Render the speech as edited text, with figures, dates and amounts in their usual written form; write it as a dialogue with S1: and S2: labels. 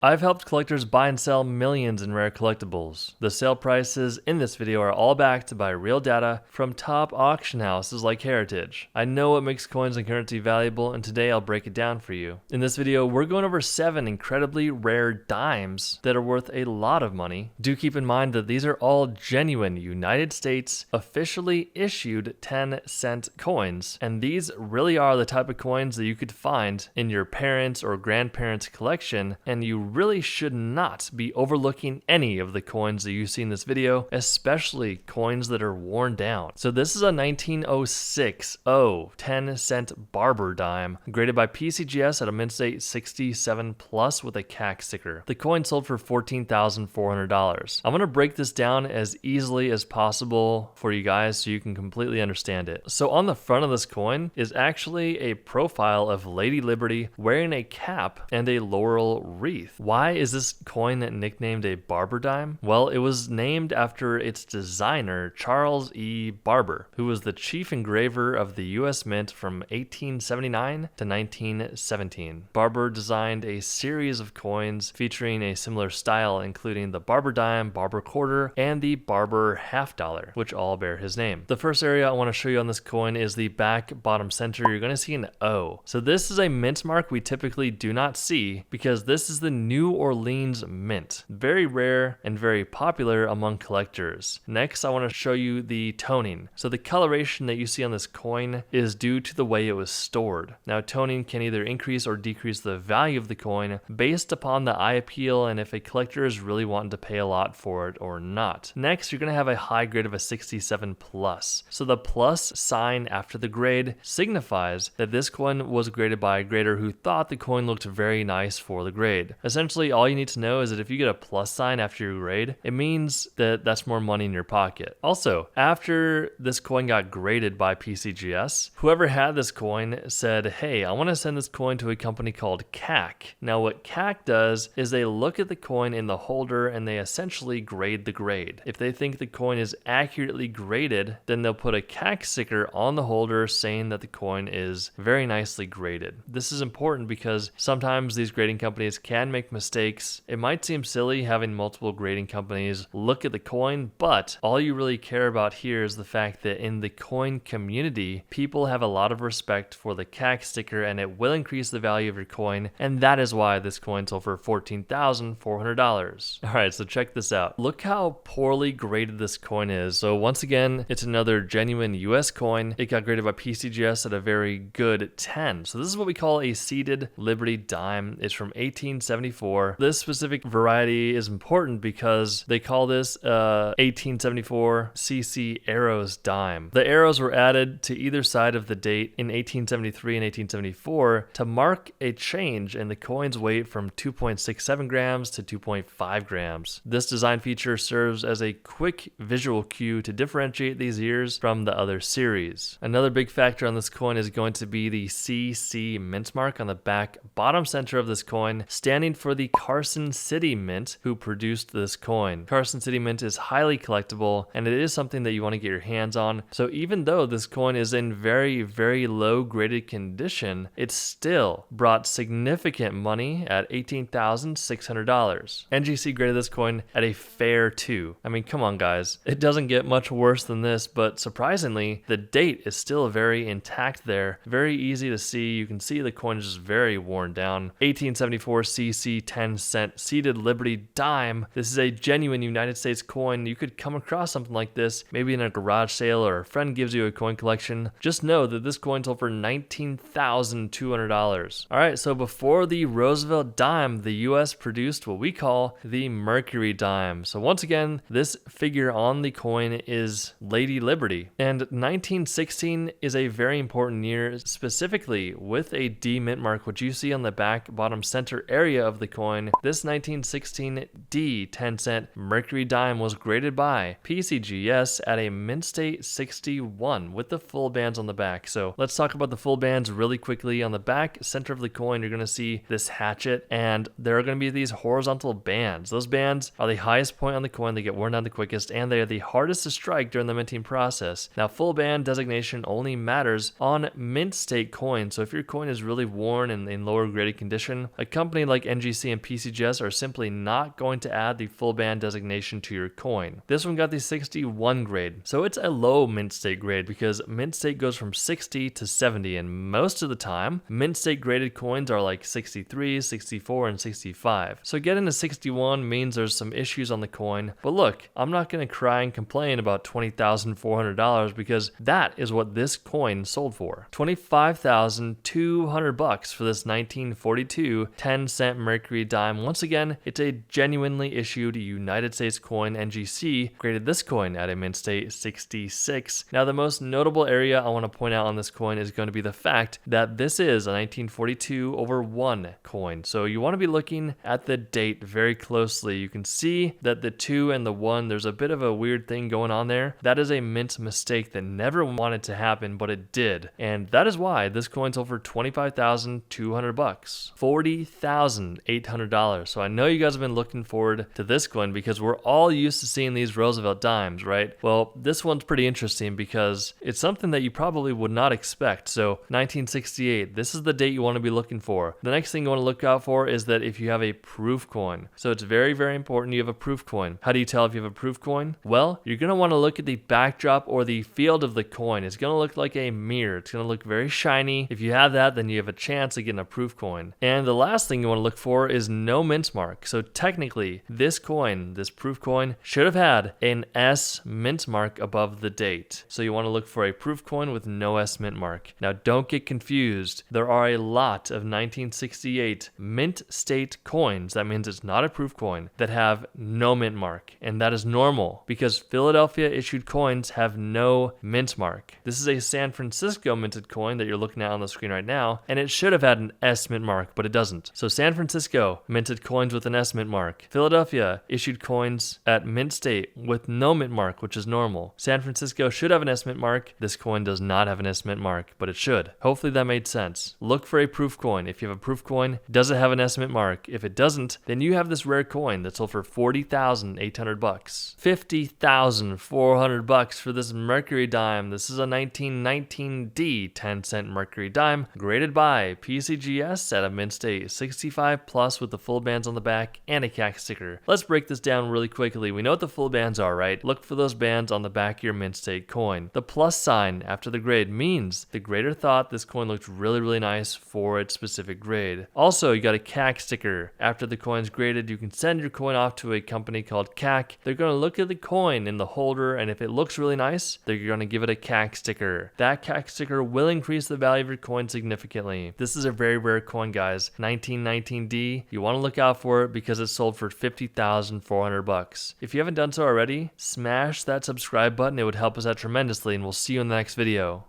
S1: I've helped collectors buy and sell millions in rare collectibles. The sale prices in this video are all backed by real data from top auction houses like Heritage. I know what makes coins and currency valuable, and today I'll break it down for you. In this video, we're going over 7 incredibly rare dimes that are worth a lot of money. Do keep in mind that these are all genuine United States officially issued 10-cent coins, and these really are the type of coins that you could find in your parents' or grandparents' collection, and you really should not be overlooking any of the coins that you see in this video, especially coins that are worn down. So this is a 1906 10-cent barber dime, graded by PCGS at a mint state 67 plus with a CAC sticker. The coin sold for $14,400. I'm going to break this down as easily as possible for you guys so you can completely understand it. So on the front of this coin is actually a profile of Lady Liberty wearing a cap and a laurel wreath. Why is this coin nicknamed a barber dime? Well, it was named after its designer, Charles E. Barber, who was the chief engraver of the U.S. Mint from 1879 to 1917. Barber designed a series of coins featuring a similar style, including the barber dime, barber quarter, and the barber half dollar, which all bear his name. The first area I want to show you on this coin is the back bottom center. You're going to see an O. So this is a mint mark we typically do not see because this is the New Orleans Mint. Very rare and very popular among collectors. Next, I want to show you the toning. So the coloration that you see on this coin is due to the way it was stored. Now, toning can either increase or decrease the value of the coin based upon the eye appeal and if a collector is really wanting to pay a lot for it or not. Next, you're going to have a high grade of a 67 plus. So the plus sign after the grade signifies that this coin was graded by a grader who thought the coin looked very nice for the grade. Essentially, all you need to know is that if you get a plus sign after your grade, it means that that's more money in your pocket. Also, after this coin got graded by PCGS, whoever had this coin said, hey, I want to send this coin to a company called CAC. Now, what CAC does is they look at the coin in the holder and they essentially grade the grade. If they think the coin is accurately graded, then they'll put a CAC sticker on the holder saying that the coin is very nicely graded. This is important because sometimes these grading companies can make mistakes. It might seem silly having multiple grading companies look at the coin, but all you really care about here is the fact that in the coin community, people have a lot of respect for the CAC sticker and it will increase the value of your coin, and that is why this coin sold for $14,400. Alright, so check this out. Look how poorly graded this coin is. So once again, it's another genuine US coin. It got graded by PCGS at a very good 10. So this is what we call a seated Liberty dime. It's from 1874. This specific variety is important because they call this 1874 CC Arrows dime. The arrows were added to either side of the date in 1873 and 1874 to mark a change in the coin's weight from 2.67 grams to 2.5 grams. This design feature serves as a quick visual cue to differentiate these years from the other series. Another big factor on this coin is going to be the CC mint mark on the back bottom center of this coin, standing for the Carson City Mint, who produced this coin. Carson City Mint is highly collectible, and it is something that you want to get your hands on. So even though this coin is in very, very low graded condition, it still brought significant money at $18,600. NGC graded this coin at a fair 2. I mean, come on guys. It doesn't get much worse than this, but surprisingly, the date is still very intact there. Very easy to see. You can see the coin is just very worn down. 1874 CC 10-cent seated Liberty dime. This is a genuine United States coin. You could come across something like this, maybe in a garage sale or a friend gives you a coin collection. Just know that this coin sold for $19,200. Alright, so before the Roosevelt dime, the US produced what we call the Mercury dime. So once again, this figure on the coin is Lady Liberty. And 1916 is a very important year, specifically with a D mint mark, which you see on the back bottom center area of the coin. This 1916 D 10-cent Mercury dime was graded by PCGS at a mint state 61 with the full bands on the back. So let's talk about the full bands really quickly. On the back center of the coin, you're going to see this hatchet, and there are going to be these horizontal bands. Those bands are the highest point on the coin. They get worn down the quickest, and they are the hardest to strike during the minting process. Now, full band designation only matters on mint state coins. So if your coin is really worn and in lower graded condition, a company like NGC NGC and PCGS are simply not going to add the full band designation to your coin. This one got the 61 grade, so it's a low mint state grade because mint state goes from 60 to 70, and most of the time, mint state graded coins are like 63, 64, and 65. So getting to 61 means there's some issues on the coin, but look, I'm not going to cry and complain about $20,400 because that is what this coin sold for. $25,200 for this 1942 10-cent mercury dime. Once again, it's a genuinely issued United States coin. NGC graded this coin at a mint state 66. Now, the most notable area I want to point out on this coin is going to be the fact that this is a 1942/1 coin. So you want to be looking at the date very closely. You can see that the 2 and the 1, there's a bit of a weird thing going on there. That is a mint mistake that never wanted to happen, but it did. And that is why this coin sold for $25,200, $40,800. So I know you guys have been looking forward to this coin because we're all used to seeing these Roosevelt dimes, right? Well, this one's pretty interesting because it's something that you probably would not expect. So 1968, this is the date you want to be looking for. The next thing you want to look out for is that if you have a proof coin. So it's very, very important you have a proof coin. How do you tell if you have a proof coin? Well, you're going to want to look at the backdrop or the field of the coin. It's going to look like a mirror. It's going to look very shiny. If you have that, then you have a chance of getting a proof coin. And the last thing you want to look for is no mint mark. So technically, this coin, this proof coin, should have had an S mint mark above the date. So you want to look for a proof coin with no S mint mark. Now, don't get confused. There are a lot of 1968 mint state coins, that means it's not a proof coin, that have no mint mark. And that is normal because Philadelphia issued coins have no mint mark. This is a San Francisco minted coin that you're looking at on the screen right now, and it should have had an S mint mark, but it doesn't. So San Francisco minted coins with an S mint mark. Philadelphia issued coins at mint state with no mint mark, which is normal. San Francisco should have an S mint mark. This coin does not have an S mint mark, but it should. Hopefully that made sense. Look for a proof coin. If you have a proof coin, does it have an S mint mark? If it doesn't, then you have this rare coin that sold for $40,800. $50,400 for this mercury dime. This is a 1919D 10-cent mercury dime graded by PCGS at a mint state 65 plus with the full bands on the back and a CAC sticker. Let's break this down really quickly. We know what the full bands are, right? Look for those bands on the back of your mint state coin. The plus sign after the grade means the grader thought this coin looked really, really nice for its specific grade. Also, you got a CAC sticker. After the coin's graded, you can send your coin off to a company called CAC. They're going to look at the coin in the holder, and if it looks really nice, they're going to give it a CAC sticker. That CAC sticker will increase the value of your coin significantly. This is a very rare coin, guys. 1919D. You want to look out for it because it sold for $50,400. If you haven't done so already, smash that subscribe button. It would help us out tremendously, and we'll see you in the next video.